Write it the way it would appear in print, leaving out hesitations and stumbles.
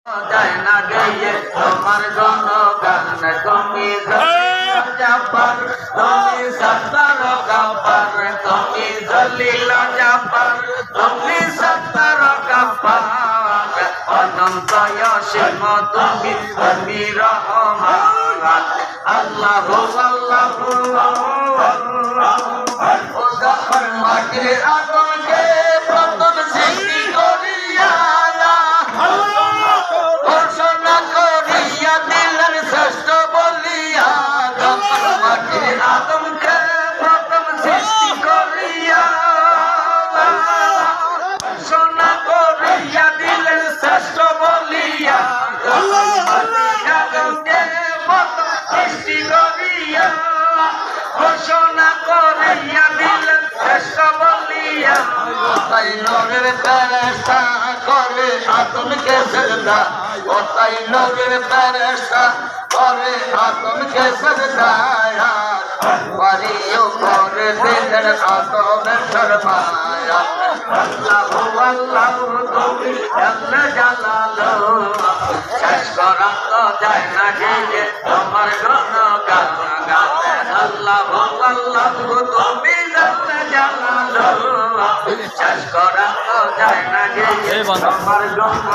যায় না গেয়ে তোমার গুণগান তুমি জাপার তুমি সত্তর কাপার তুমি জলিল জাপার তুমি সত্তর কাপার অনন্ত অসীম তুমি তুমি রহমান আল্লাহু আল্লাহু ও যখন মাটির আগুনকে প্রথম সৃষ্টি করিয়া ঘোষণা করিয়া দিলেন শ্রেষ্ঠ বলিয়া যখন মাটির আদমকে প্রথম সৃষ্টি করিয়া ঘোষণা করিয়া দিলেন শ্রেষ্ঠ বলিয়া আদমকে প্রথম সৃষ্টি করিয়া ঘোষণা করিয়া দিলেন শ্রেষ্ঠ বলিয়া তাই নূরের ফেরেশতা করে আদমকে সেজদা ও তাই নূরের ফেরেশতা করে আদমকে সেজদা বাড়িও করে দিলেন আদমের শরমায়া আল্লাহু আল্লাহু তুমি জাল্লা জালালু শেষ করা তো যায় না যে তোমার গুণগান গাতে আল্লাহু আল্লাহু তুমি জাল্লা জালালু শেষ করা তো যায় না যে তোমার গুণ